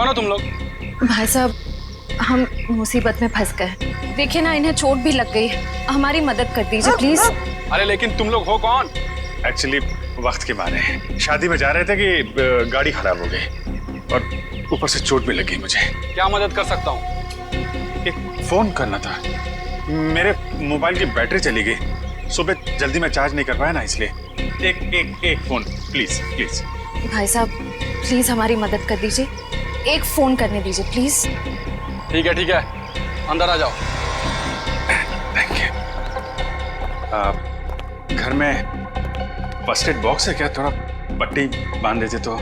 कौन हो तुम लोग? भाई साहब, हम मुसीबत में फंस गए। देखिए ना, इन्हें चोट भी लग गई है, हमारी मदद कर दीजिए प्लीज। अरे लेकिन तुम लोग हो कौन? एक्चुअली वक्त के मारे शादी में जा रहे थे कि गाड़ी खराब हो गई और ऊपर से चोट भी लगी मुझे। क्या मदद कर सकता हूँ? एक फोन करना था, मेरे मोबाइल की बैटरी चली गई, सुबह जल्दी में चार्ज नहीं कर पाया ना, इसलिए एक फोन प्लीज प्लीज। भाई साहब प्लीज हमारी मदद कर दीजिए, एक फोन करने दीजिए प्लीज। ठीक है, अंदर आ जाओ। Thank you. घर में फर्स्ट एड बॉक्स है क्या? थोड़ा पट्टी बांध देते तो।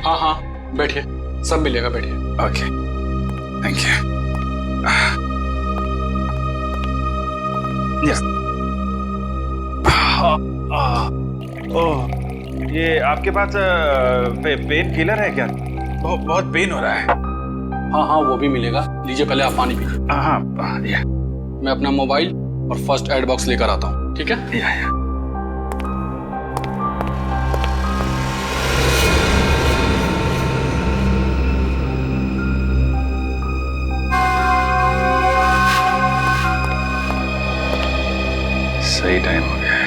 हाँ, बैठिए, सब मिलेगा, बैठिए। Okay, thank you. ओह, ये आपके पास पेन किलर है क्या? बहुत पेन हो रहा है। हाँ, वो भी मिलेगा। लीजिए, पहले आप पानी पीजिए। हाँ, या। मैं अपना मोबाइल और फर्स्ट एड बॉक्स लेकर आता हूँ, ठीक है? या। सही टाइम हो गया है।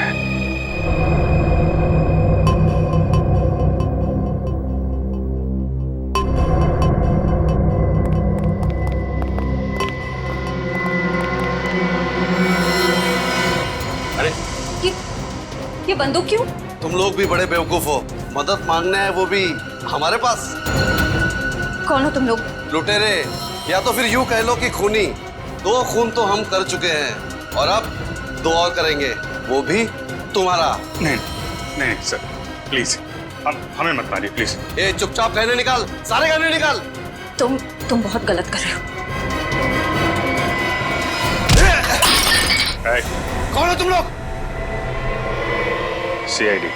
अरे ये बंदूक क्यों? तुम लोग भी बड़े बेवकूफ हो, मदद मांगना है वो भी हमारे पास। कौन हो तुम लोग? लुटेरे, या तो फिर यूं कह लो कि खूनी। 2 खून तो हम कर चुके हैं और अब 2 और करेंगे, वो भी तुम्हारा। नहीं सर, प्लीज हमें मत मारिए प्लीज। ए, चुपचाप गहने निकाल, सारे गहने निकाल। तुम बहुत गलत कर रहे हो। कौन हो तुम लोग? सीआईडी।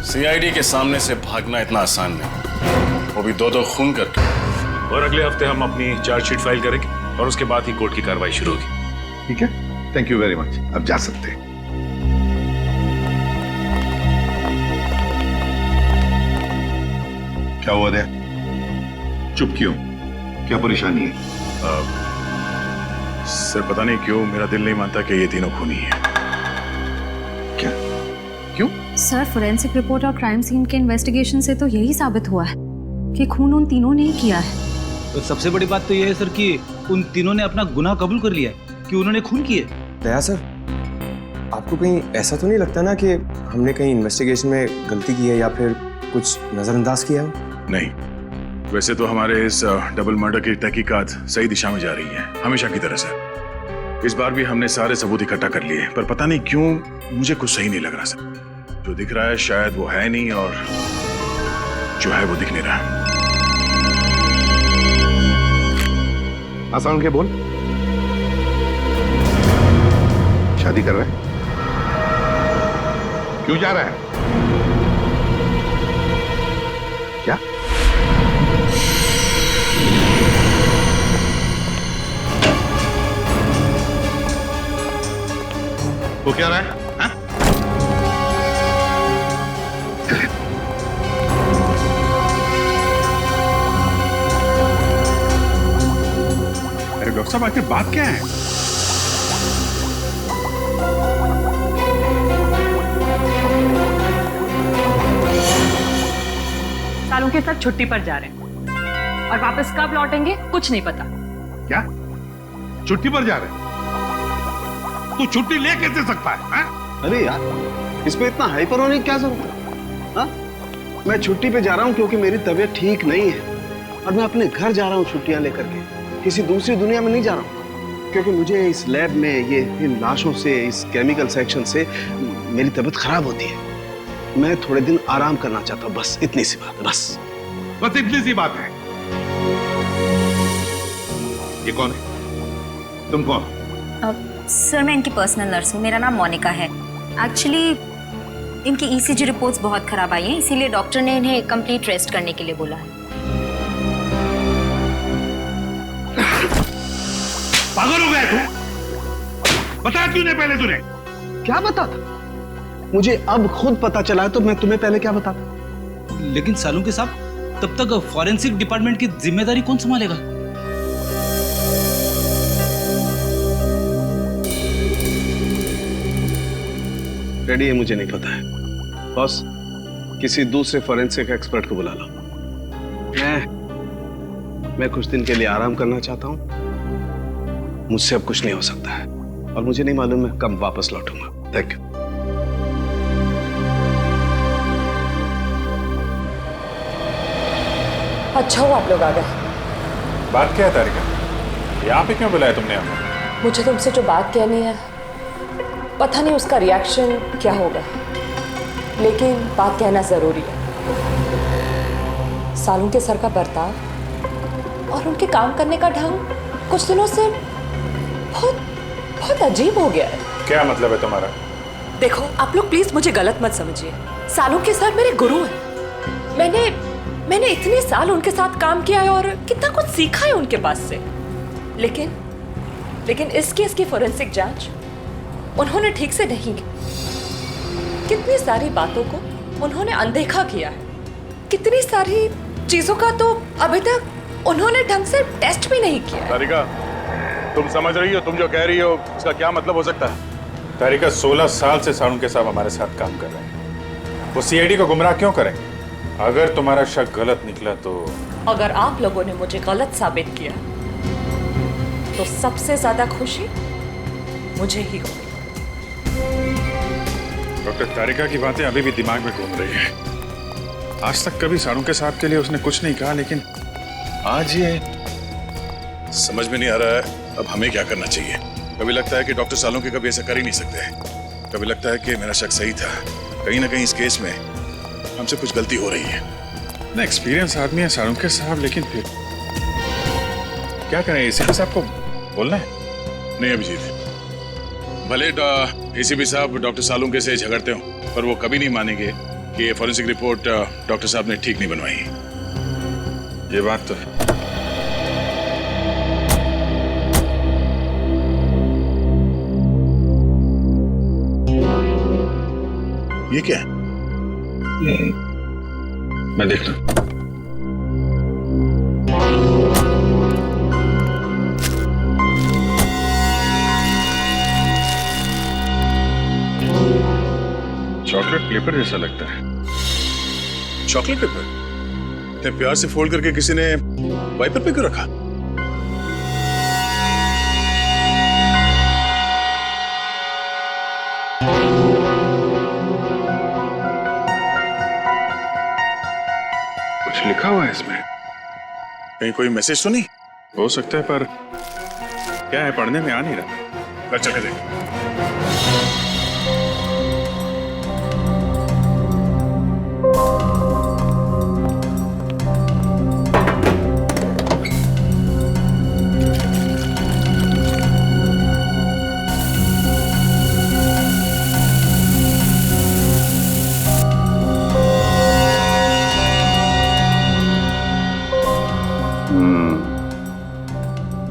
सीआईडी के सामने से भागना इतना आसान नहीं, वो भी 2 खून करके। और अगले हफ्ते हम अपनी चार्जशीट फाइल करेंगे और उसके बाद ही कोर्ट की कार्रवाई शुरू होगी। ठीक है, थैंक यू वेरी मच। अब जा सकते हैं। क्या हुआ दे? चुप क्यों? क्या परेशानी है? सर पता नहीं क्यों मेरा दिल नहीं मानता कि ये तीनों खूनी हैं। क्या? क्यों? सर, फोरेंसिक रिपोर्ट और क्राइम सीन के इन्वेस्टिगेशन से तो यही साबित हुआ है कि खून उन तीनों ने ही किया है। तो सबसे बड़ी बात तो ये है सर कि उन तीनों ने अपना गुनाह कबूल कर लिया कि उन्होंने खून किए। दया सर, आपको कहीं ऐसा तो नहीं लगता ना कि हमने कहीं इन्वेस्टिगेशन में गलती की है या फिर कुछ नजरअंदाज किया हो? नहीं, वैसे तो हमारे इस डबल मर्डर की तहकीकात सही दिशा में जा रही है, हमेशा की तरह से। इस बार भी हमने सारे सबूत इकट्ठा कर लिए, पर पता नहीं क्यों मुझे कुछ सही नहीं लग रहा सर। जो दिख रहा है शायद वो है नहीं, और जो है वो दिख नहीं रहा है। आसान के बोल। शादी कर रहा है? क्यों जा रहा है? क्या? वो क्या रहा है? हाँ? अरे डॉक्टर साहब, आखिर बात क्या है? सालों के साथ छुट्टी पर जा रहे हैं और वापस कब लौटेंगे कुछ नहीं पता। क्या? छुट्टी पर जा रहे हैं? तू छुट्टी ले कैसे सकता है? हाँ? अरे यार, इस पे इतना हाइपर होने की क्या जरूरत है? हाँ? मैं छुट्टी पे जा रहा हूँ क्योंकि मेरी तबीयत ठीक नहीं है और मैं अपने घर जा रहा हूँ छुट्टियां लेकर के। किसी दूसरी दुनिया में नहीं जा रहा हूँ, क्योंकि मुझे इस लैब में ये इन लाशों से, इस केमिकल सेक्शन से मेरी तबीयत खराब होती है। मैं थोड़े दिन आराम करना चाहता हूँ, बस इतनी सी बात है। बस इतनी सी बात है। ये कौन है? तुम कौन? सर, मैं इनकी पर्सनल नर्स हूँ, मेरा नाम मोनिका है। एक्चुअली इनकी ईसीजी रिपोर्ट्स बहुत खराब आई हैं, इसीलिए डॉक्टर ने इन्हें कंप्लीट रेस्ट करने के लिए बोला है। पागल हो गया तू? बता क्यों नहीं पहले तूने? क्या बता था? मुझे अब खुद पता चला है तो मैं तुम्हें पहले क्या बताता? लेकिन सालू के साहब, तब तक फॉरेंसिक डिपार्टमेंट की जिम्मेदारी कौन संभालेगा? रेडी है मुझे नहीं पता है बॉस, किसी दूसरे फॉरेंसिक एक्सपर्ट को बुला लो। मैं कुछ दिन के लिए आराम करना चाहता हूं। मुझसे अब कुछ नहीं हो सकता है और मुझे नहीं मालूम मैं कब वापस लौटूंगा। Thank you. अच्छा हुआ आप लोग आ गए। बात क्या है तारिका? यहाँ पे क्यों बुलाया तुमने हमें? मुझे तुमसे जो बात कहनी है, पता नहीं उसका रिएक्शन क्या होगा, लेकिन बात कहना जरूरी है। सालू के सर का बर्ताव और उनके काम करने का ढंग कुछ दिनों से बहुत अजीब हो गया है। क्या मतलब है तुम्हारा? देखो आप लोग प्लीज मुझे गलत मत समझिए। सालू के सर मेरे गुरु हैं। मैंने इतने साल उनके साथ काम किया है और कितना कुछ सीखा है उनके पास से। लेकिन इस केस की फोरेंसिक जांच उन्होंने ठीक से नहीं की। कितनी सारी बातों को उन्होंने अनदेखा किया है। कितनी सारी चीजों का तो अभी तक उन्होंने ढंग से टेस्ट भी नहीं किया है। तारिका, तुम समझ रही हो? तुम जो कह रही हो उसका क्या मतलब हो सकता है? तारिका, 16 साल से सालू के साहब हमारे साथ काम कर रहे हैं। वो सीआईडी को गुमराह क्यों करेंगे? अगर तुम्हारा शक गलत निकला तो? अगर आप लोगों ने मुझे गलत साबित किया तो सबसे ज्यादा खुशी मुझे ही होगी। डॉक्टर, तारिका की बातें अभी भी दिमाग में घूम रही है। आज तक कभी सालू के साहब के लिए उसने कुछ नहीं कहा, लेकिन आज ये समझ में नहीं आ रहा है अब हमें क्या करना चाहिए। कभी लगता है कि डॉक्टर सालोंके कभी ऐसा कर ही नहीं सकते। कभी लगता है कि मेरा शक सही था। कहीं ना कहीं इस केस में हमसे कुछ गलती हो रही है। ना एक्सपीरियंस आदमी है सालुंके साहब, लेकिन फिर क्या करें? एसीपी साहब को बोलना है? नहीं अभिजीत, भले एसीपी साहब डॉक्टर सालुंके से झगड़ते हो, पर वो कभी नहीं मानेंगे कि ये फॉरेंसिक रिपोर्ट डॉक्टर साहब ने ठीक नहीं बनवाई। ये बात तो है। ये क्या है? मैं देखता हूं। चॉकलेट पेपर जैसा लगता है। Chocolate paper? इतने प्यार से फोल्ड करके किसी ने वाइपर पे क्यों रखा? कुछ लिखा हुआ है इसमें। कहीं कोई मैसेज तो नहीं? हो सकता है, पर क्या है पढ़ने में आ नहीं रहा। कर चले देख।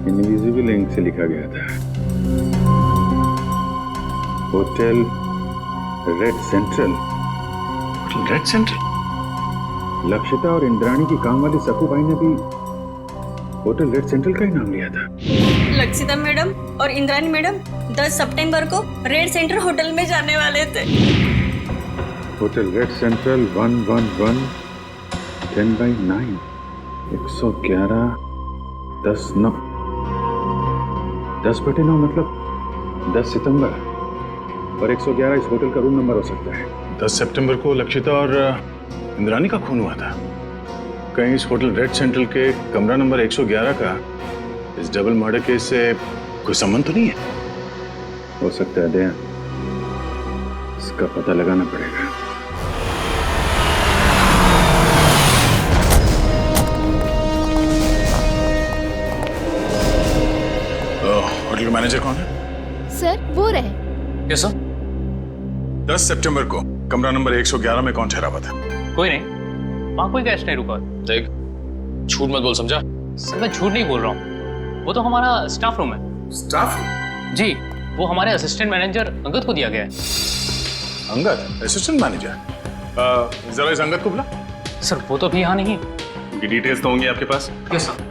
इनविजिबल इंक से लिखा गया था, hotel red central. Hotel red central? Lakshita और इंद्राणी की काम वाली सकूबाई ने भी होटल रेड सेंट्रल का ही नाम लिया था। लक्षिता मैडम और इंद्राणी मैडम 10 सितंबर को रेड सेंट्रल होटल में जाने वाले थे। होटल रेड सेंट्रल 111 10/9 111 10/9 10/9 मतलब 10 सितंबर, और 111 इस होटल का रूम नंबर हो सकता है। 10 सितंबर को लक्षिता और इंद्राणी का खून हुआ था। कहीं इस होटल रेड सेंट्रल के कमरा नंबर 111 का इस डबल मर्डर केस से कोई संबंध तो नहीं है? हो सकता है दया, इसका पता लगाना पड़ेगा। होटल का मैनेजर कौन है? सर वो रहे। Yes sir. 10 सितंबर को कमरा नंबर 111 में कौन ठहरा हुआ था? कोई नहीं, वहां कोई गेस्ट नहीं रुका। देख, झूठ मत बोल, समझा? सर मैं झूठ नहीं बोल रहा हूँ, वो तो हमारा स्टाफ रूम है। स्टाफ? जी, वो हमारे असिस्टेंट मैनेजर अंगद को दिया गया है। Angad, assistant manager? जरा इस अंगद को बुला। सर वो तो अभी यहाँ नहीं। उनकी डिटेल्स तो होंगी आपके पास? Yes sir.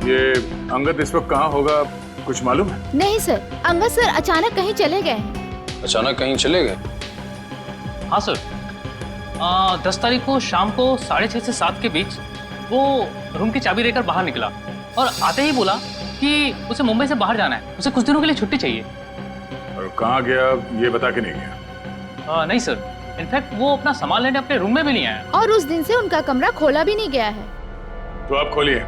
ये अंगद इस वक्त कहाँ होगा, कुछ मालूम है? नहीं सर, अंगद सर अचानक कहीं चले गए हैं। अचानक कहीं चले गए? हाँ सर, 10 तारीख को शाम को 6:30 से 7 के बीच वो रूम की चाबी लेकर बाहर निकला और आते ही बोला कि उसे मुंबई से बाहर जाना है, उसे कुछ दिनों के लिए छुट्टी चाहिए। और कहाँ गया ये बता के नहीं गया? नहीं सर, इनफैक्ट वो अपना सामान लेने अपने रूम में भी नहीं आया। और उस दिन से उनका कमरा खोला भी नहीं गया है। तो आप खोलिए,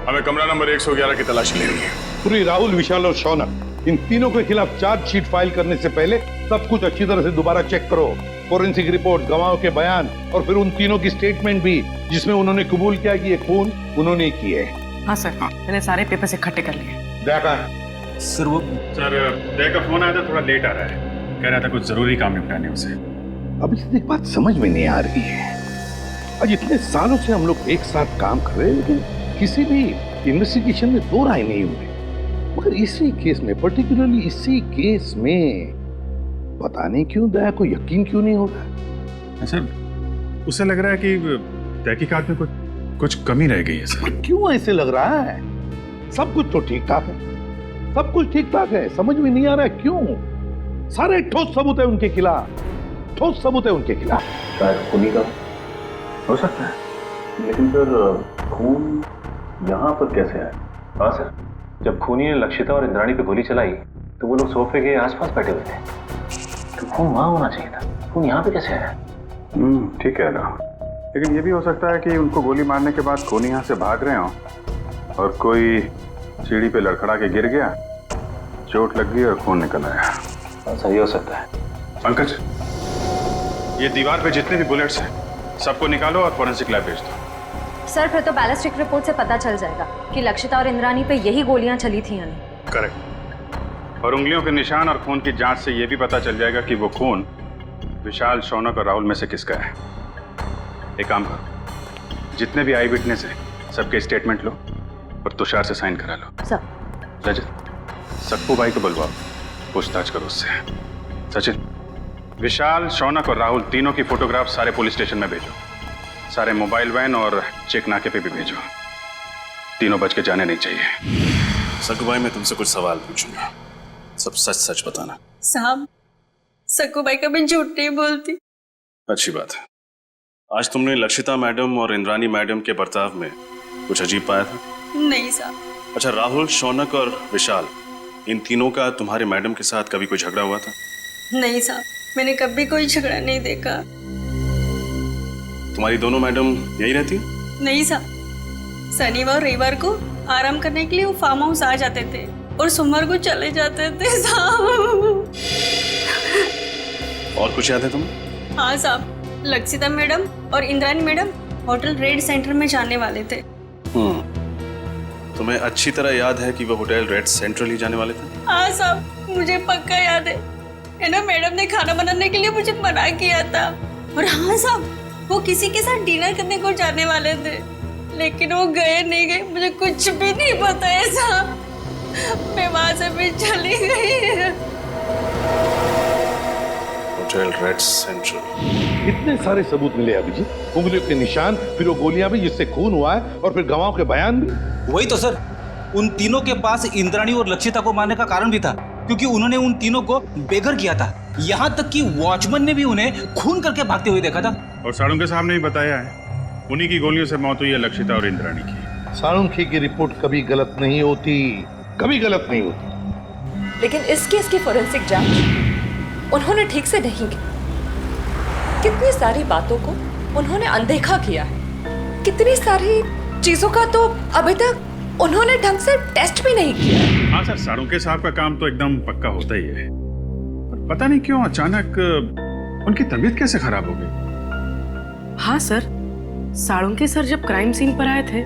हमें कमरा नंबर 111 की तलाशी लेनी है। पूरी राहुल, विशाल और शौनक, इन तीनों के खिलाफ चार्जशीट फाइल करने से पहले सब कुछ अच्छी तरह से दोबारा चेक करो। फोरेंसिक रिपोर्ट, गवाहों के बयान और फिर उन तीनों की स्टेटमेंट भी, जिसमें उन्होंने कबूल किया कि ये खून उन्होंने किए है। हाँ सर, मैंने सारे पेपर्स इकट्ठे कर लिए। देखा सर, वो दया का फोन आया था, थोड़ा लेट आ रहा है, कह रहा था कुछ जरूरी काम निपटाने उसे। अब इससे एक बात समझ में नहीं आ रही है, आज इतने सालों से हम लोग एक साथ काम कर रहे हैं, लेकिन किसी भी इन्वेस्टिगेशन में दो राय नहीं हुई। मगर इसी केस में, पर्टिकुलरली इसी केस में, पता नहीं क्यों दया को यकीन क्यों नहीं हो रहा। सर, उसे लग रहा है कि तहकीकात में कुछ कमी रह गई है सर। क्यों ऐसे लग रहा है? सब कुछ तो ठीक ठाक है, सब कुछ ठीक ठाक है, समझ में नहीं आ रहा है क्यों? सारे ठोस सबूत है उनके खिलाफ, ठोस सबूत है उनके खिलाफ। शायद खूनी का हो सकता है, लेकिन फिर खून यहाँ पर कैसे आया? हाँ सर, जब खूनी ने लक्षिता और इंद्राणी पे गोली चलाई तो वो लोग सोफे के आसपास बैठे हुए थे, तो खून वहां होना चाहिए था, खून यहाँ पे कैसे आया? ठीक है ना, लेकिन ये भी हो सकता है कि उनको गोली मारने के बाद खूनी यहाँ से भाग रहे हों और कोई सीढ़ी पे लड़खड़ा के गिर गया, चोट लग गई और खून निकल आया। सही हो सकता है। पंकज, ये दीवार पे जितने भी बुलेट्स हैं सबको निकालो और फोरेंसिक लैब भेज दो। सर फिर तो बैलिस्टिक रिपोर्ट से पता चल जाएगा कि लक्षिता और इंद्राणी पे यही गोलियां चली थी यानी। करेक्ट। और उंगलियों के निशान और खून की जांच से यह भी पता चल जाएगा कि वो खून विशाल, शौनक और राहुल में से किसका है। एक काम करो, जितने भी आई विटनेस है सबके स्टेटमेंट लो और तुषार से साइन करा लो। सर। रजत, सक्कू भाई को बुलवाओ, पूछताछ करो उससे। सचिन, विशाल, शौनक और राहुल तीनों की फोटोग्राफ सारे पुलिस स्टेशन में भेजो, सारे मोबाइल वैन और चेक नाके पे भी भेजो। तीनों बच के जाने नहीं चाहिए। सक्कू भाई, मैं तुमसे कुछ सवाल पूछूंगा, सब सच सच बताना। साहब, सक्कू भाई कभी झूठ नहीं बोलती। अच्छी बात है। आज तुमने लक्षिता मैडम और इंद्राणी मैडम के बर्ताव में कुछ अजीब पाया था? नहीं साहब। अच्छा, राहुल, शौनक और विशाल, इन तीनों का तुम्हारे मैडम के साथ कभी कोई झगड़ा हुआ था? नहीं साहब, मैंने कभी कोई झगड़ा नहीं देखा। तुम्हारी दोनों मैडम यही रहती? नहीं साहब, शनिवार और रविवार को आराम करने के लिए वो फार्म हाउस आ जाते थे और सोमवार को चले जाते थे साहब। और कुछ याद है तुम्हें? हाँ साहब, लक्षिता मैडम और Indrani madam hotel red centre में जाने वाले थे। तुम्हें अच्छी तरह याद है कि वो होटल रेड सेंट्रल ही जाने वाले थे? हाँ साहब, मुझे पक्का याद है ना, मैडम ने खाना बनाने के लिए मुझे मना किया था। और हाँ साहब, वो किसी के साथ डिनर करने को जाने वाले थे, लेकिन वो गए नहीं गए मुझे कुछ भी नहीं पता है साहब। मैं वहां से भी चली गई। Hotel red central. इतने सारे सबूत मिले अभिजीत, उंगलियों के निशान, फिर वो गोलियां भी जिससे खून हुआ है, और फिर गवाहों के बयान भी। वही तो सर, उन तीनों के पास इंद्राणी और लक्षिता को मारने का कारण भी था, क्योंकि उन्होंने उन तीनों को बेघर किया था। यहाँ तक कि वॉचमैन ने भी उन्हें खून करके भागते हुए देखा था। और साळुंखे साहब ने भी बताया है, उन्हीं की गोलियों से मौत हुई है लक्षिता और इंद्राणी की। साळुंखे की रिपोर्ट कभी गलत नहीं होती, कभी गलत नहीं होती। लेकिन इस केस की फोरेंसिक जांच उन्होंने ठीक से नहीं की। कितनी सारी बातों को उन्होंने अनदेखा किया है, कितनी सारी चीजों का तो अभी तक उन्होंने ढंग से टेस्ट भी नहीं किया। हाँ सर, साळुंखे साहब का काम तो एकदम पक्का होता ही है, पर पता नहीं क्यों अचानक उनकी तबीयत कैसे खराब हो गई। हाँ सर, साळुंखे सर जब क्राइम सीन पर आए थे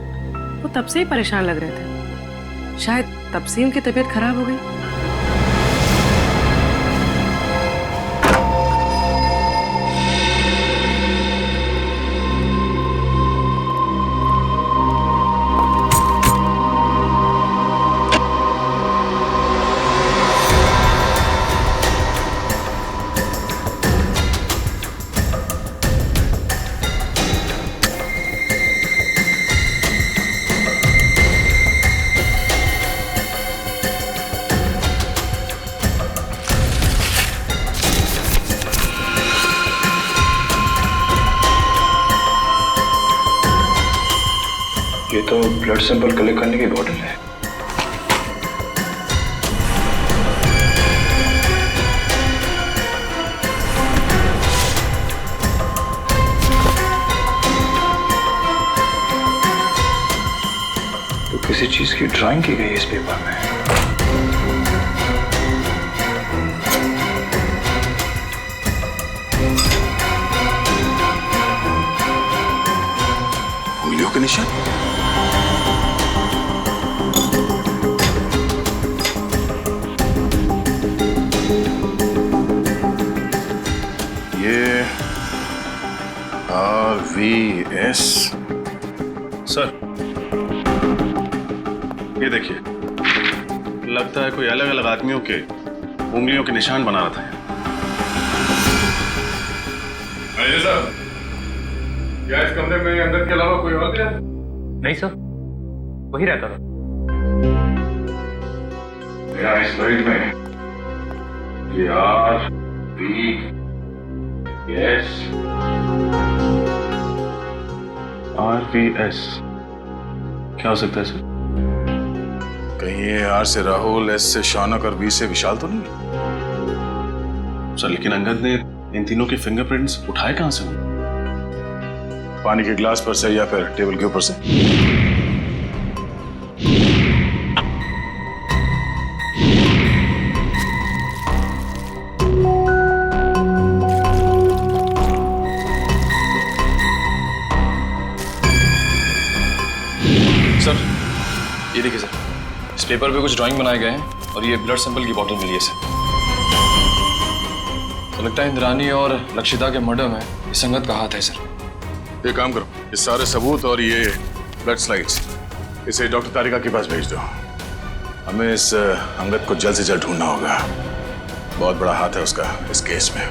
वो तब से ही परेशान लग रहे थे, शायद तब से उनकी तबीयत खराब हो गई। ये तो ब्लड सैंपल कलेक्ट करने की बॉटल है। तो किसी चीज की ड्राइंग की गई इस पेपर में। उंगलियों के निशान। ये RVS। सर, ये देखिए, लगता है कोई अलग अलग आदमियों के उंगलियों के निशान बना रहा था। मैनेजर साहब, क्या इस कमरे में अंदर के अलावा कोई और भी है? नहीं सर, वही रहता था। मेरा इस फाइल में ये RVS क्या हो सकता है सर? कहीं ये R से राहुल, S से शौनक और V से विशाल तो नहीं? सर, लेकिन अंगद ने इन तीनों के फिंगरप्रिंट्स उठाए कहां से? पानी के ग्लास पर से या फिर टेबल के ऊपर से? सर, ये देखिए सर, इस पेपर पे कुछ ड्राइंग बनाए गए हैं और ये ब्लड सैंपल की बोतल मिली है सर। तो लगता है इंद्रानी और लक्षिता के मर्डर में इस संगत का हाथ है सर। ये काम करो, ये सारे सबूत और ये ब्लड स्लाइड्स इसे डॉक्टर तारिका के पास भेज दो। हमें इस अंगद को जल्द से जल्द ढूंढना होगा। बहुत बड़ा हाथ है उसका इस केस में।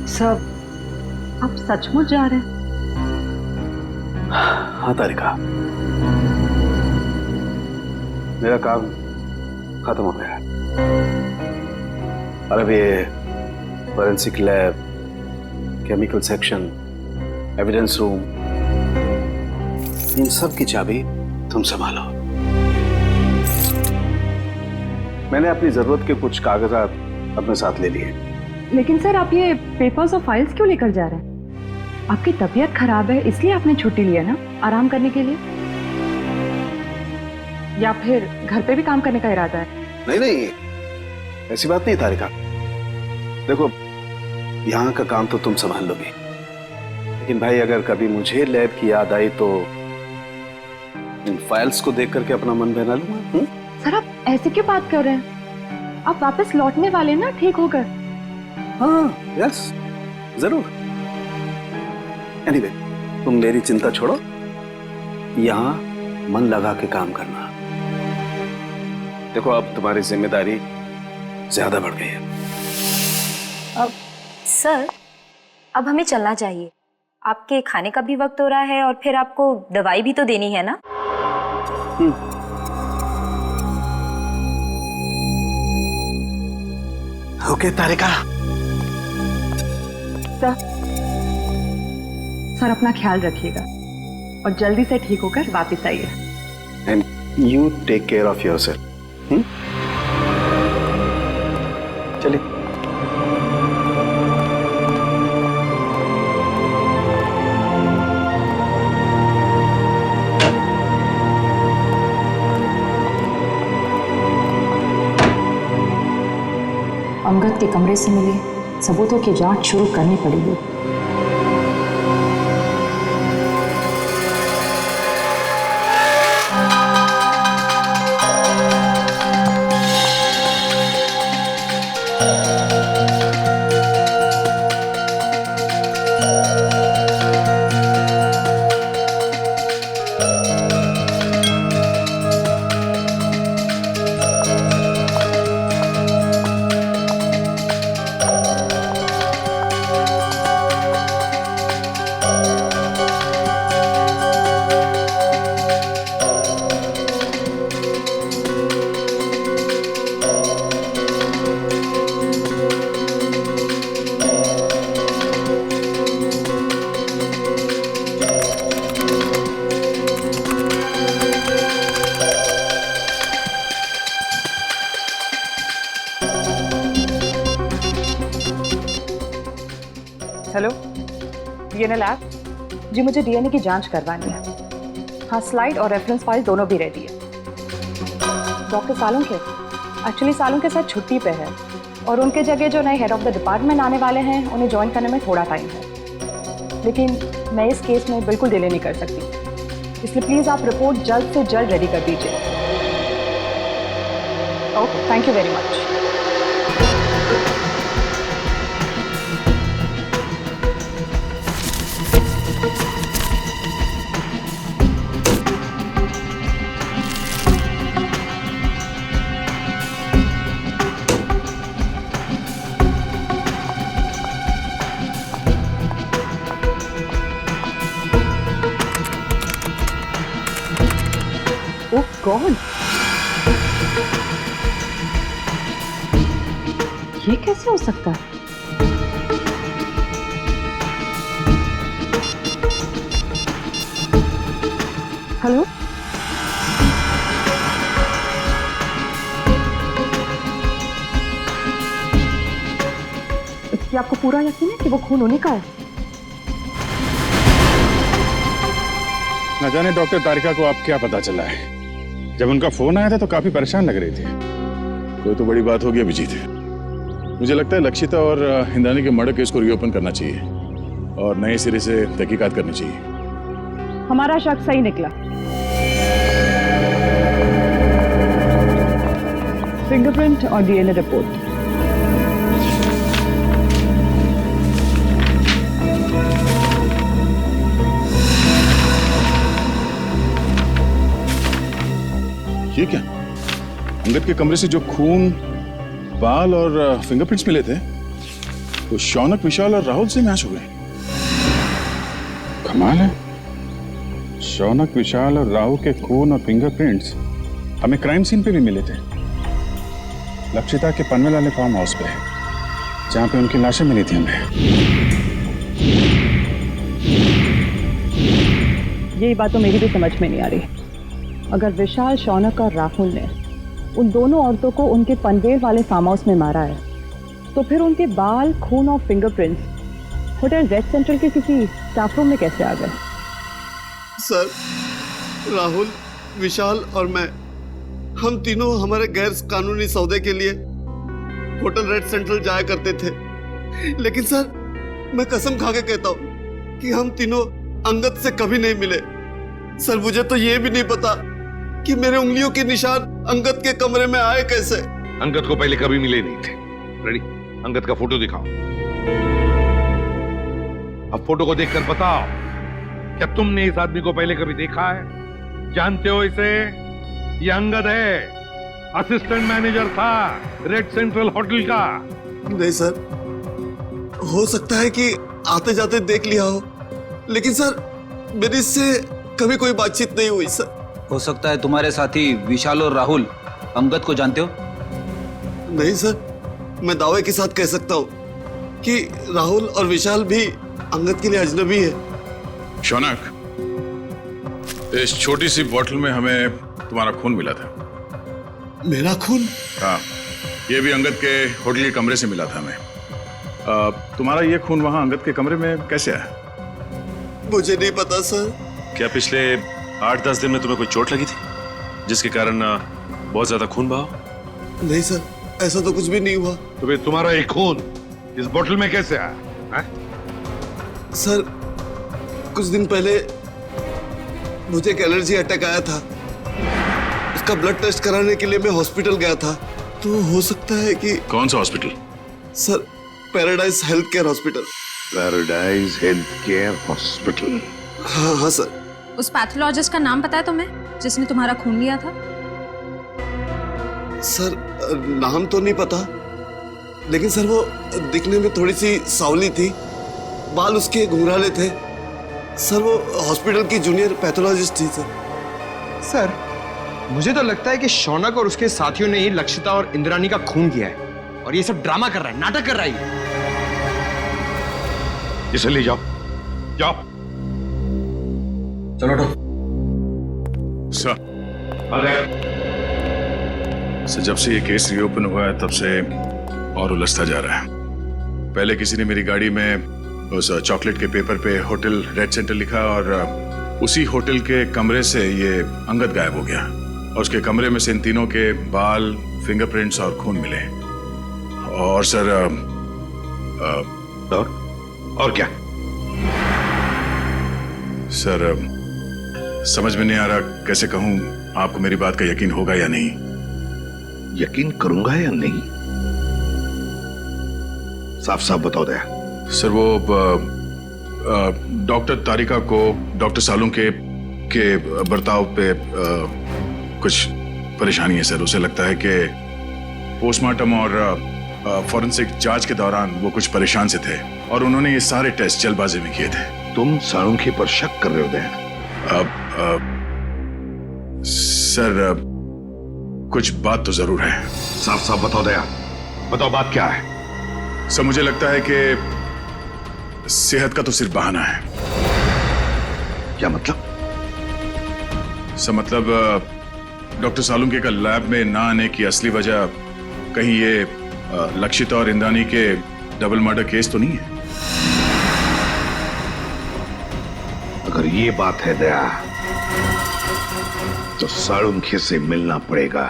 सब आप सचमुच जा रहे हैं? हाँ तारिका, मेरा काम खत्म हो गया है। और अब ये forensic lab, chemical section, evidence room, इन सब की चाबी तुम संभालो। मैंने अपनी जरूरत के कुछ कागजात अपने साथ ले लिए। लेकिन सर, आप ये पेपर्स और फाइल्स क्यों लेकर जा रहे हैं? आपकी तबीयत खराब है इसलिए आपने छुट्टी लिया ना, आराम करने के लिए? या फिर घर पे भी काम करने का इरादा है? नहीं नहीं, ऐसी बात नहीं तारिका। देखो, यहाँ का काम तो तुम संभाल लोगी, लेकिन भाई अगर कभी मुझे लैब की याद आई तो इन फाइल्स को देख करके अपना मन बहला लूंगा। सर, आप ऐसे क्यों बात कर रहे हैं? आप वापस लौटने वाले ना ठीक होकर? हाँ, यस, जरूर। एनीवे, तुम मेरी चिंता छोड़ो, यहाँ मन लगा के काम करना। देखो, अब तुम्हारी जिम्मेदारी ज्यादा बढ़ गई है। अब सर, अब हमें चलना चाहिए। आपके खाने का भी वक्त हो रहा है और फिर आपको दवाई भी तो देनी है ना। ओके तारिका। सर, अपना ख्याल रखिएगा और जल्दी से ठीक होकर वापस आइए। And you take care of yourself. चलिए। अंगद के कमरे से मिले सबूतों की जांच शुरू करनी पड़ेगी। DNA lab. जी मुझे डीएनए की जांच करवानी है। हाँ, स्लाइड और रेफरेंस फाइल दोनों भी रेडी है। डॉक्टर सालुंके एक्चुअली सालुंके साथ छुट्टी पे है और उनके जगह जो नए हेड ऑफ द डिपार्टमेंट आने वाले हैं उन्हें ज्वाइन करने में थोड़ा टाइम है, लेकिन मैं इस केस में बिल्कुल डिले नहीं कर सकती, इसलिए प्लीज़ आप रिपोर्ट जल्द से जल्द रेडी कर दीजिए। Okay, thank you very much. God, ये कैसे हो सकता है? हेलो, क्या आपको पूरा यकीन है कि वो खून उन्हीं का है? न जाने डॉक्टर तारिका को आप क्या पता चला है। जब उनका फोन आया था तो काफी परेशान लग रहे थे। कोई तो बड़ी बात हो गई अभिजीत। मुझे लगता है लक्षिता और इंद्राणी के मर्डर केस को रीओपन करना चाहिए और नए सिरे से तहकीकात करनी चाहिए। हमारा शक सही निकला। फिंगरप्रिंट और डीएनए रिपोर्ट। ये क्या? अंगद के कमरे से जो खून, बाल और फिंगरप्रिंट्स मिले थे वो शौनक, विशाल और राहुल से मैच हो गए। कमाल है, शौनक, विशाल और राहुल के खून और फिंगरप्रिंट्स हमें क्राइम सीन पे भी मिले थे। लक्षिता के पनवेल वाले फार्म हाउस पे, जहां पे उनकी लाशें मिली थी हमें। यही बात तो मेरी भी समझ में नहीं आ रही। अगर विशाल, शौनक और राहुल ने उन दोनों औरतों को उनके पनवेल वाले फार्म हाउस में मारा है, तो फिर उनके बाल, खून और फिंगरप्रिंट्स होटल रेड सेंट्रल के किसी स्टाफ रूम में कैसे आ गए? सर, राहुल, विशाल और मैं, हम तीनों हमारे गैर कानूनी सौदे के लिए होटल रेड सेंट्रल जाया करते थे। लेकिन सर, मैं कसम खा के कहता हूँ कि हम तीनों अंगद से कभी नहीं मिले। सर, मुझे तो ये भी नहीं पता कि मेरे उंगलियों के निशान अंगद के कमरे में आए कैसे। अंगद को पहले कभी मिले नहीं थे। रेडी, अंगद का फोटो दिखाओ। अब फोटो को देखकर बताओ, क्या तुमने इस आदमी को पहले कभी देखा है? जानते हो इसे? ये अंगद है, असिस्टेंट मैनेजर था रेड सेंट्रल होटल का। नहीं सर, हो सकता है कि आते जाते देख लिया हो, लेकिन सर मेरी इससे कभी कोई बातचीत नहीं हुई सर। हो सकता है तुम्हारे साथी विशाल और राहुल अंगद को जानते हो? नहीं सर, मैं दावे के साथ कह सकता हूँ कि राहुल और विशाल भी अंगद के लिए अजनबी है। शौनक, इस छोटी सी बोतल में हमें तुम्हारा खून मिला था। मेरा खून? हाँ, ये भी अंगद के होटल के कमरे से मिला था हमें। तुम्हारा ये खून वहां अंगद के कमरे में कैसे आया? मुझे नहीं पता सर। क्या पिछले 8-10 दिन में तुम्हें कोई चोट लगी थी जिसके कारण बहुत ज्यादा खून बहा? नहीं सर, ऐसा तो कुछ भी नहीं हुआ। तो फिर तुम्हारा एक खून इस बोतल में कैसे आया? सर, कुछ दिन पहले मुझे एक एलर्जी अटैक आया था। उसका ब्लड टेस्ट कराने के लिए मैं हॉस्पिटल गया था। तो हो सकता है कि... कौन सा hospital? Sir, paradise health care hospital. Paradise health care hospital? हाँ हाँ सर। उस पैथोलॉजिस्ट का नाम पता है तुम्हें जिसने तुम्हारा खून लिया था? सर, नाम तो नहीं पता, लेकिन सर वो दिखने में थोड़ी सी सावली थी, बाल उसके घुंघराले थे। सर, वो हॉस्पिटल की जूनियर पैथोलॉजिस्ट थी सर। सर, मुझे तो लगता है कि शौनक और उसके साथियों ने ही लक्षिता और इंद्राणी का खून किया है और ये सब ड्रामा कर रहा है, नाटक कर रहा है। इसे ले जाओ, जाओ। चलो सर। सर, जब से ये केस रीओपन हुआ है तब से और उलझता जा रहा है। पहले किसी ने मेरी गाड़ी में उस चॉकलेट के पेपर पे होटल रेड सेंटर लिखा और उसी होटल के कमरे से ये अंगद गायब हो गया और उसके कमरे में से इन तीनों के बाल, फिंगरप्रिंट्स और खून मिले। और सर और क्या? सर समझ में नहीं आ रहा कैसे कहूं, आपको मेरी बात का यकीन होगा या नहीं। यकीन करूंगा या नहीं? साफ साफ बताओ दया। सर वो डॉक्टर तारिका को डॉक्टर सालुंक के बर्ताव पे कुछ परेशानी है सर। उसे लगता है कि पोस्टमार्टम और फॉरेंसिक जांच के दौरान वो कुछ परेशान से थे और उन्होंने ये सारे टेस्ट जल्दबाजी में किए थे। तुम सालुंखे पर शक कर रहे हो दया? सर कुछ बात तो जरूर है। साफ साफ बताओ दया, बताओ बात क्या है? सर मुझे लगता है कि सेहत का तो सिर्फ बहाना है। क्या मतलब? सर मतलब डॉक्टर सालुंके का लैब में ना आने की असली वजह कहीं ये लक्षिता और इंद्रानी के डबल मर्डर केस तो नहीं है? अगर ये बात है दया तो सालुंखे से मिलना पड़ेगा।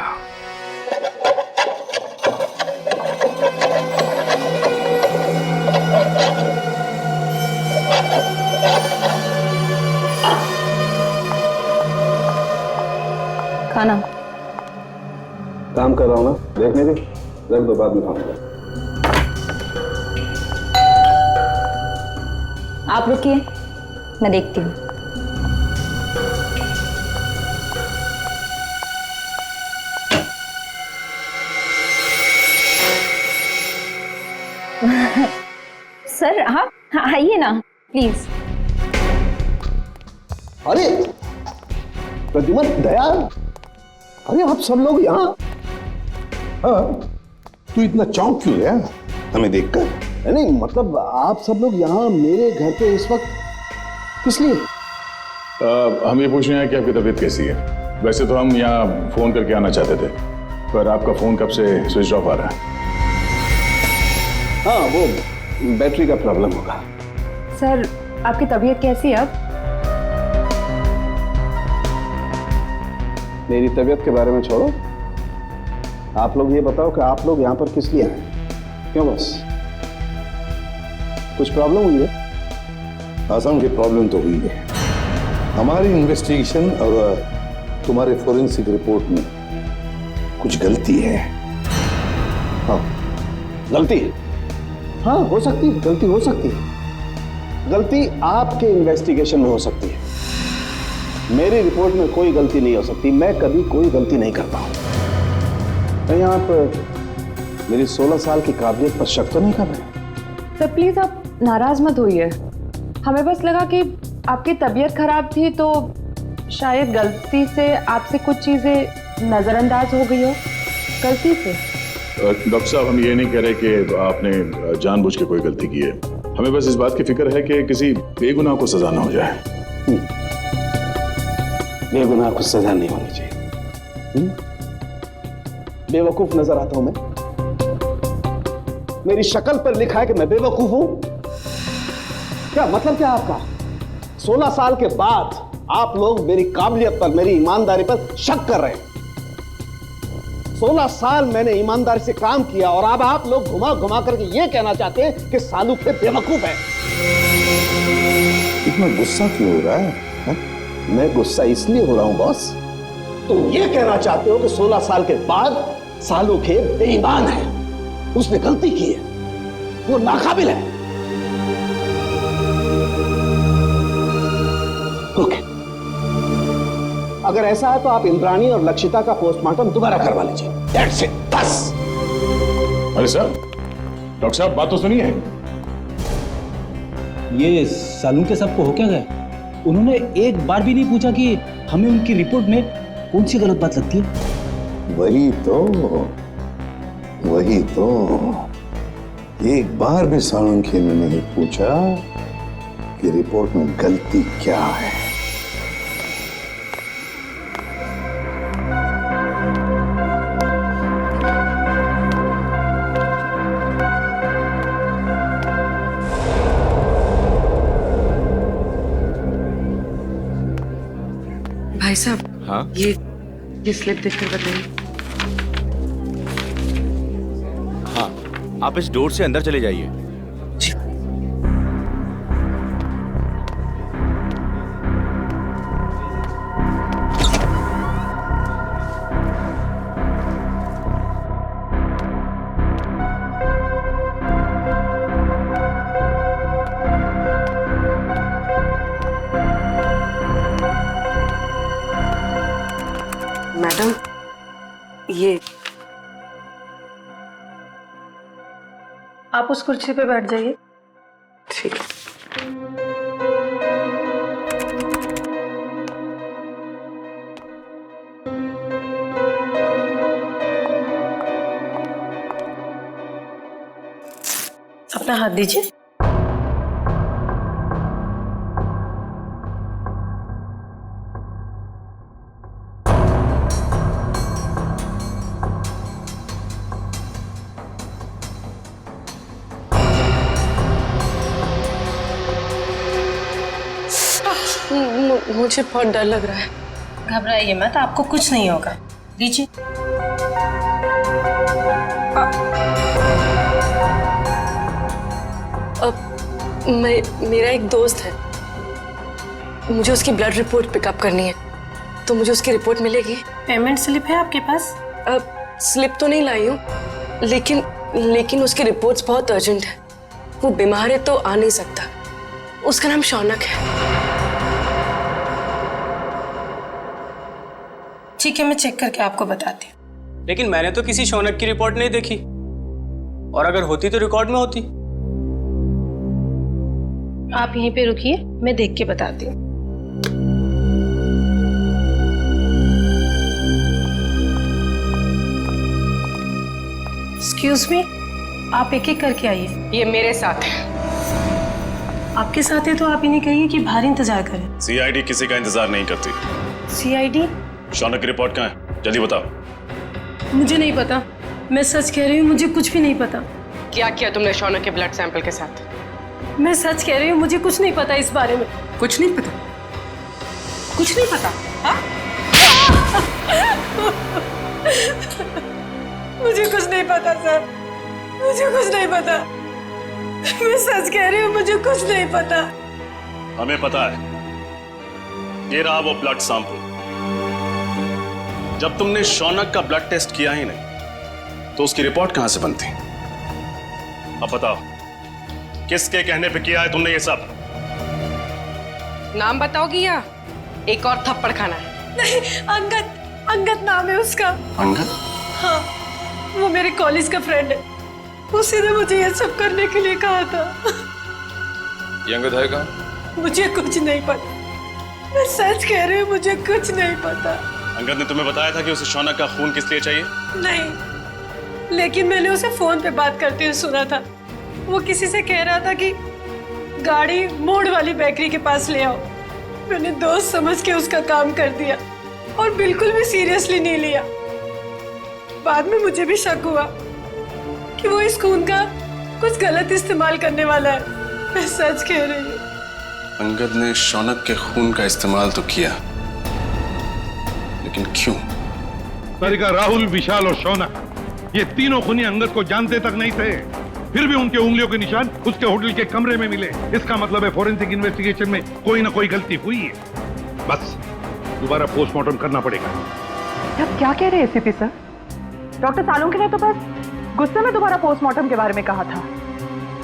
खाना काम कर रहा हूं ना, देखने दे, रख दो, बाद में खाऊंगा। आप रुकिए, मैं देखती हूँ। सर आप आइए ना प्लीज। अरे प्रद्युमन, दया, अरे आप सब लोग यहाँ? हाँ, तू इतना चौंक क्यों है हमें देखकर? नहीं मतलब आप सब लोग यहाँ मेरे घर पे इस वक्त किस लिए? हम ये पूछ रहे हैं कि आपकी तबीयत कैसी है। वैसे तो हम यहाँ फोन करके आना चाहते थे, पर आपका फोन कब से स्विच ऑफ आ रहा है। हाँ, वो बैटरी का प्रॉब्लम होगा। सर आपकी तबीयत कैसी है अब? मेरी तबीयत के बारे में छोड़ो, आप लोग ये बताओ कि आप लोग यहाँ पर किस लिए आए? क्यों, बस कुछ प्रॉब्लम हुई है? आसाम की प्रॉब्लम तो हुई है। हमारी इन्वेस्टिगेशन और तुम्हारे फोरेंसिक रिपोर्ट में कुछ गलती है। हाँ, गलती? हाँ, हो सकती है, गलती हो सकती है। गलती आपके इन्वेस्टिगेशन में हो सकती है, मेरी रिपोर्ट में कोई गलती नहीं हो सकती। मैं कभी कोई गलती नहीं करता हूं। कहीं आप मेरी 16 साल की काबिलियत पर शक तो नहीं कर रहे? सर प्लीज आप नाराज मत होइए, हमें बस लगा कि आपकी तबीयत खराब थी तो शायद गलती से आपसे कुछ चीजें नजरअंदाज हो गई हो, गलती से। डॉक्टर साहब, हम ये नहीं कह रहे कि आपने जानबूझ के कोई गलती की है। हमें बस इस बात की फिक्र है कि किसी बेगुनाह को सजा ना हो जाए। बेगुनाह को सजा नहीं होनी चाहिए। बेवकूफ नजर आता हूं मैं? मेरी शक्ल पर लिखा है कि मैं बेवकूफ हूं? क्या मतलब क्या आपका? 16 साल के बाद आप लोग मेरी काबिलियत पर, मेरी ईमानदारी पर शक कर रहे हैं। 16 साल मैंने ईमानदारी से काम किया और अब आप लोग घुमा घुमा करके ये कहना चाहते हैं कि सालुखे बेवकूफ है। इतना गुस्सा क्यों हो रहा है? मैं गुस्सा इसलिए हो रहा हूं बॉस, तुम ये कहना चाहते हो कि 16 साल के बाद सालुखे बेईमान है, उसने गलती की है, वो नाकाबिल है। ओके, अगर ऐसा है तो आप इंद्राणी और लक्षिता का पोस्टमार्टम दोबारा करवा लीजिए। That's it, बस। अरे सर, डॉक्टर साहब बात तो सुनिए। ये सालुंके साहब को हो क्या गया? उन्होंने एक बार भी नहीं पूछा कि हमें उनकी रिपोर्ट में कौन सी गलत बात लगती है। वही तो एक बार भी सालुंखे ने नहीं पूछा कि रिपोर्ट में गलती क्या है। भाई साहब, हाँ ये स्लिप देखकर बताइए। हाँ, आप इस डोर से अंदर चले जाइए। मैडम, ये आप उस कुर्सी पे बैठ जाइए। ठीक है। अपना हाथ दीजिए। मुझे बहुत डर लग रहा है। घबराइए मत, आपको कुछ नहीं होगा। दीजिए। मेरा एक दोस्त है, मुझे उसकी ब्लड रिपोर्ट पिकअप करनी है, तो मुझे उसकी रिपोर्ट मिलेगी? पेमेंट स्लिप है आपके पास? स्लिप तो नहीं लाई हूँ, लेकिन उसकी रिपोर्ट्स बहुत अर्जेंट है। वो बीमार है तो आ नहीं सकता। उसका नाम शौनक है। ठीक है, मैं चेक करके आपको बताती हूँ। लेकिन मैंने तो किसी शौनक की रिपोर्ट नहीं देखी, और अगर होती तो रिकॉर्ड में होती। आप यहीं पे रुकिए, मैं देख के बताती हूँ। एक्सक्यूज मी, आप एक एक करके आइए। ये मेरे साथ है। आपके साथ है तो आप इन्हें कहिए कि बाहर इंतजार करें। सीआईडी किसी का इंतजार नहीं करती। सीआईडी? शौनक की रिपोर्ट कहाँ है? जल्दी बताओ। मुझे नहीं पता, मैं सच कह रही हूँ, मुझे कुछ भी नहीं पता। क्या किया तुमने शौनक के ब्लड सैंपल के साथ? मैं सच कह रही हूँ, मुझे कुछ नहीं पता इस बारे में। कुछ नहीं पता? कुछ नहीं पता? हाँ? मुझे कुछ नहीं पता सर, मुझे कुछ नहीं पता। मैं सच कह रही हूँ, मुझे कुछ नहीं पता। हमें पता है, ये रहा वो ब्लड सैंपल। जब तुमने शौनक का ब्लड टेस्ट किया ही नहीं, तो उसकी रिपोर्ट कहां से बनती? अब बताओ, किसके कहने पे किया है तुमने ये सब? नाम बताओगी या एक और थप्पड़ खाना है? नहीं, अंगद नाम है उसका। अंगद? हाँ, वो मेरे कॉलेज का फ्रेंड है। उसी ने मुझे ये सब करने के लिए कहा था। ये अंगद है कहाँ? मुझे कुछ नहीं पता, मैं सच कह रही हूँ, मुझे कुछ नहीं पता। अंगद ने तुम्हें बताया था कि उसे शौनक का खून किस लिए चाहिए? नहीं, लेकिन मैंने उसे फोन पे बात करते हुए सुना था। वो किसी से कह रहा था कि गाड़ी मोड़ वाली बेकरी के पास ले आओ। मैंने दोस्त समझ के उसका काम कर दिया और बिल्कुल भी सीरियसली नहीं लिया। बाद में मुझे भी शक हुआ कि वो इस खून का कुछ गलत इस्तेमाल करने वाला है। मैं सच कह रही हूँ। अंगद ने शौनक के खून का इस्तेमाल तो किया, लेकिन क्यों? तारिका, राहुल, विशाल और शौनक, ये तीनों खूनी अंगद को जानते तक नहीं थे। फिर भी उनके उंगलियों के निशान उसके होटल के कमरे में मिले। इसका मतलब है फोरेंसिक इन्वेस्टिगेशन में कोई ना कोई गलती हुई है। बस दोबारा पोस्टमार्टम करना पड़ेगा। आप क्या कह रहे हैं एसीपी सर? डॉक्टर सालुंके ने तो बस गुस्से में दोबारा पोस्टमार्टम के बारे में कहा था,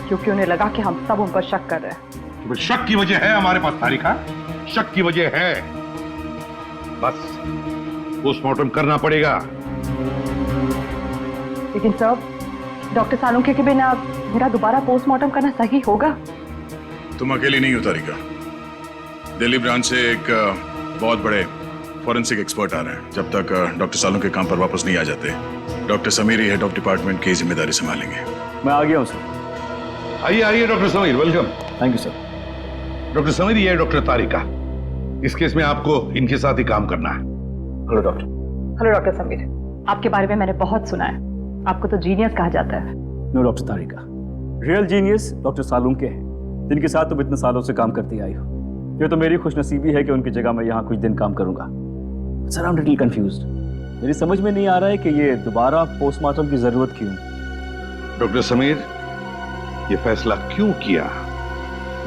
क्योंकि उन्हें लगा कि हम सब उन पर शक कर रहे हैं। तो शक की वजह है हमारे पास तारिका, शक की वजह है। बस पोस्टमार्टम करना पड़ेगा। लेकिन सर, डॉक्टर सालुंके के बिना मेरा दोबारा पोस्टमार्टम करना सही होगा? तुम अकेली नहीं हो तारिका। दिल्ली ब्रांच से एक बहुत बड़े फॉरेंसिक एक्सपर्ट आ रहे हैं। जब तक डॉक्टर सालुंके काम पर वापस नहीं आ जाते, doctor Sameer head of department की जिम्मेदारी संभालेंगे। मैं आ गया हूँ सर। आइए आइए doctor Sameer, welcome. Thank you sir. Doctor Sameer, ये है डॉक्टर तारिका। इस केस में आपको इनके साथ ही काम करना है। Hello doctor. Hello doctor Sameer, आपके बारे में मैंने बहुत सुना है। आपको तो जीनियस कहा जाता है। नो डॉक्टर तारिका, रियल जीनियस डॉक्टर सालुंके हैं, जिनके साथ तुम इतने सालों से काम करती आई हो। ये तो मेरी खुशनसीबी है कि उनकी जगह मैं यहाँ कुछ दिन काम करूंगा। Sir I am little confused. मेरी समझ में नहीं आ रहा है कि ये दोबारा पोस्टमार्टम की जरूरत क्यों। डॉक्टर समीर, ये फैसला क्यों किया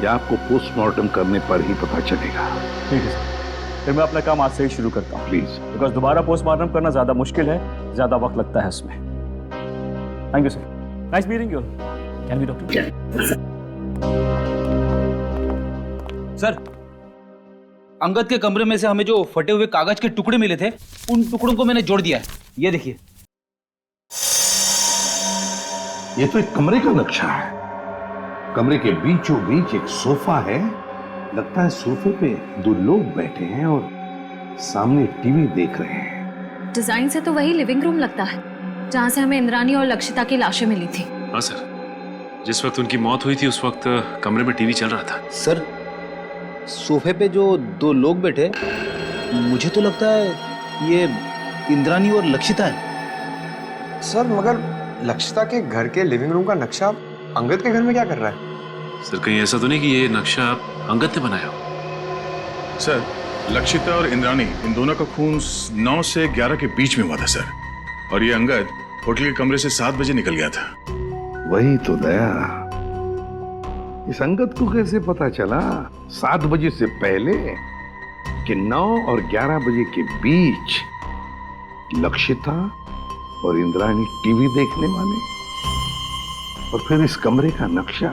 ये आपको पोस्टमार्टम करने पर ही पता चलेगा। ठीक है सर, फिर मैं अपना काम आज से ही शुरू करता हूँ प्लीज, बिकॉज दोबारा पोस्टमार्टम करना ज्यादा मुश्किल है, ज्यादा वक्त लगता है उसमें। Thank you sir, nice meeting you. Can be doctor. Sir, Angad के कमरे में से हमें जो फटे हुए कागज के टुकड़े मिले थे, उन टुकड़ों को मैंने जोड़ दिया है। ये देखिए। ये तो एक कमरे का नक्शा है। कमरे के बीचों बीच एक सोफा है। लगता है सोफे पे दो लोग बैठे हैं और सामने टीवी देख रहे हैं। डिजाइन से तो वही लिविंग रूम लगता है जहाँ से हमें इंद्रानी और लक्षिता की लाशें मिली थी। हाँ सर, जिस वक्त उनकी मौत हुई थी उस वक्त कमरे में टीवी चल रहा था। सर, सोफे पे जो दो लोग बैठे, मुझे तो लगता है ये इंद्रानी और लक्षिता है। सर मगर लक्षिता के घर के लिविंग रूम का नक्शा अंगद के घर में क्या कर रहा है? सर कहीं ऐसा तो नहीं कि ये नक्शा अंगद ने बनाया हो? सर, लक्षिता और इंद्रानी इन दोनों का खून 9 से 11 के बीच में हुआ था सर, और ये अंगद होटल के कमरे से 7 बजे निकल गया था। वही तो दया, इस अंगद को कैसे पता चला 7 बजे से पहले कि 9 और 11 बजे के बीच लक्षिता और इंद्रानी टीवी देखने वाले? और फिर इस कमरे का नक्शा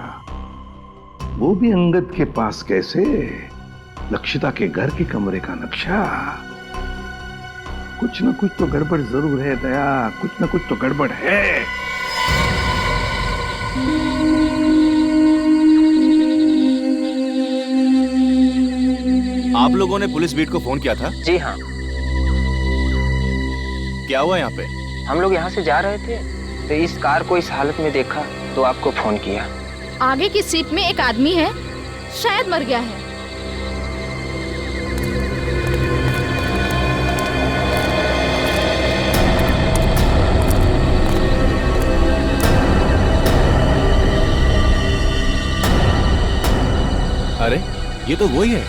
वो भी अंगद के पास कैसे? लक्षिता के घर के कमरे का नक्शा। कुछ ना कुछ तो गड़बड़ जरूर है दया, कुछ ना कुछ तो गड़बड़ है। आप लोगों ने पुलिस बीट को फोन किया था? जी हाँ। क्या हुआ यहाँ पे? हम लोग यहाँ से जा रहे थे तो इस कार को इस हालत में देखा तो आपको फोन किया। आगे की सीट में एक आदमी है, शायद मर गया है। अरे ये तो वही है।